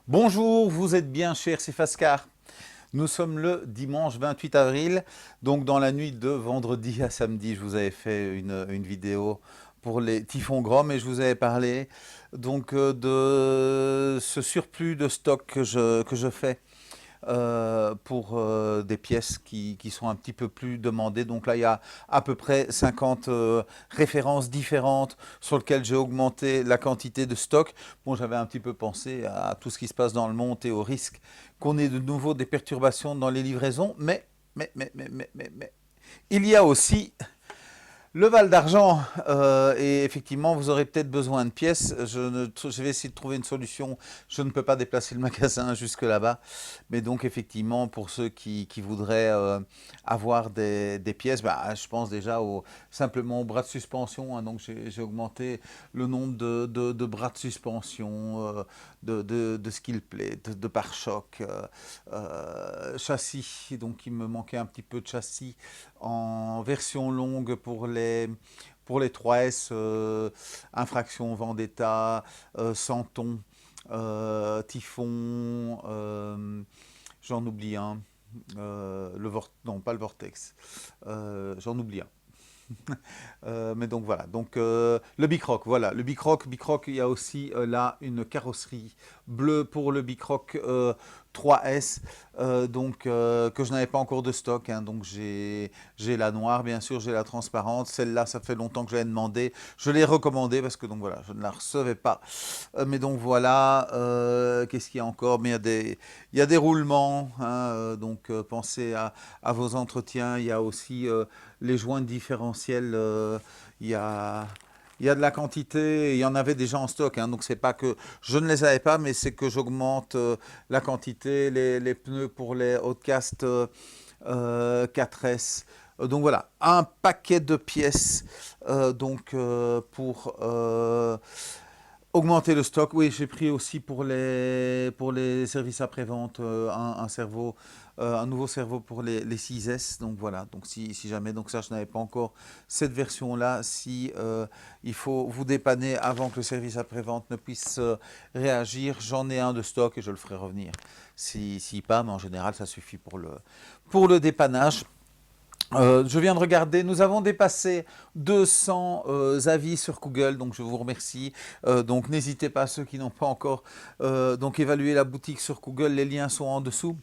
Bonjour, vous êtes bien chez RC Fascar. Nous sommes le dimanche 28 avril, donc dans la nuit de vendredi à samedi, je vous avais fait une vidéo pour les typhons gros, mais je vous avais parlé donc de ce surplus de stock que je fais pour des pièces qui sont un petit peu plus demandées. Donc là, il y a à peu près 50 références différentes sur lesquelles j'ai augmenté la quantité de stock. Bon, j'avais un petit peu pensé à tout ce qui se passe dans le monde et au risque qu'on ait de nouveau des perturbations dans les livraisons, mais, il y a aussi le Val d'Argent, et effectivement, vous aurez peut-être besoin de pièces. Je vais essayer de trouver une solution. Je ne peux pas déplacer le magasin jusque là-bas. Mais donc, effectivement, pour ceux qui voudraient avoir des pièces, bah, je pense déjà simplement aux bras de suspension, hein. Donc, j'ai augmenté le nombre de bras de suspension, de skill plate, de pare-choc, châssis. Donc, il me manquait un petit peu de châssis en version longue pour les 3S, Infraction Vendetta, Santon, Typhon, j'en oublie un, non pas le Vortex, j'en oublie un. Mais donc voilà, donc le Bicroc, voilà, le Bicroc, il y a aussi là une carrosserie bleue pour le Bicroc 3S, donc que je n'avais pas encore de stock, hein. Donc j'ai la noire, bien sûr, j'ai la transparente, celle-là ça fait longtemps que je l'ai demandé, je l'ai recommandée parce que donc voilà, je ne la recevais pas. Mais donc voilà, qu'est-ce qu'il y a encore? Mais il y a des roulements, hein, donc pensez à vos entretiens. Il y a aussi les joints différentiels. Il y a, il y a de la quantité, il y en avait déjà en stock, hein. Donc c'est pas que je ne les avais pas, mais c'est que j'augmente la quantité, les pneus pour les Outcast 4S. Donc voilà, un paquet de pièces donc pour augmenter le stock. Oui, j'ai pris aussi pour les services après-vente un nouveau cerveau pour les 6S. Donc voilà, donc si jamais, donc ça je n'avais pas encore cette version-là. Si il faut vous dépanner avant que le service après-vente ne puisse réagir, j'en ai un de stock et je le ferai revenir. Si pas, mais en général ça suffit pour le dépannage. Je viens de regarder, nous avons dépassé 200 avis sur Google, donc je vous remercie. Donc n'hésitez pas, ceux qui n'ont pas encore donc évalué la boutique sur Google, les liens sont en dessous.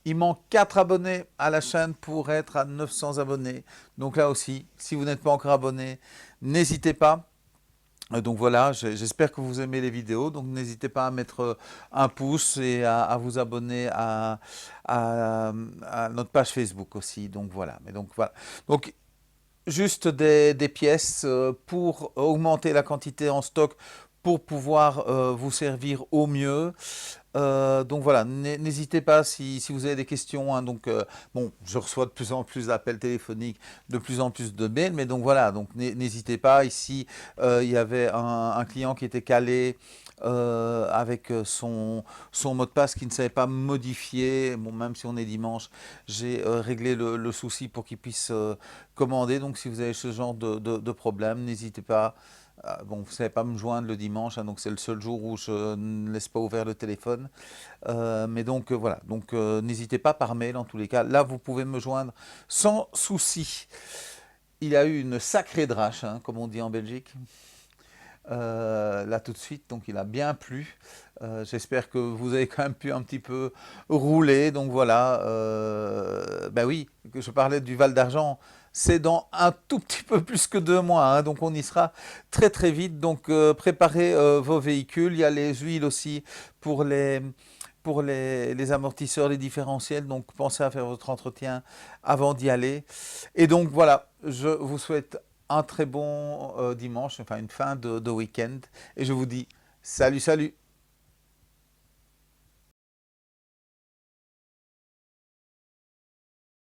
Il manque 4 abonnés à la chaîne pour être à 900 abonnés. Donc là aussi, si vous n'êtes pas encore abonné, n'hésitez pas. Donc voilà, j'espère que vous aimez les vidéos. Donc n'hésitez pas à mettre un pouce et à vous abonner à notre page Facebook aussi. Donc voilà. Mais donc voilà. Donc juste des pièces pour augmenter la quantité en stock pour pouvoir vous servir au mieux. Donc voilà, n'hésitez pas si vous avez des questions, hein. Donc bon, je reçois de plus en plus d'appels téléphoniques, de plus en plus de mails, mais donc voilà, donc n'hésitez pas. Ici, il y avait un client qui était calé avec son mot de passe qui ne savait pas modifier. Bon, même si on est dimanche, j'ai réglé le souci pour qu'il puisse commander. Donc si vous avez ce genre de problème, n'hésitez pas. Bon, vous ne savez pas me joindre le dimanche, hein. Donc c'est le seul jour où je ne laisse pas ouvert le téléphone. Mais donc voilà, donc n'hésitez pas par mail en tous les cas. Là, vous pouvez me joindre sans souci. Il a eu une sacrée drache, hein, comme on dit en Belgique. Là tout de suite, donc il a bien plu. J'espère que vous avez quand même pu un petit peu rouler. Donc voilà, ben oui, que je parlais du Val d'Argent, c'est dans un tout petit peu plus que 2 mois, hein. Donc on y sera très très vite. Donc préparez vos véhicules. Il y a les huiles aussi pour les amortisseurs, les différentiels. Donc pensez à faire votre entretien avant d'y aller. Et donc voilà, je vous souhaite un très bon dimanche, enfin une fin de week-end. Et je vous dis salut, salut!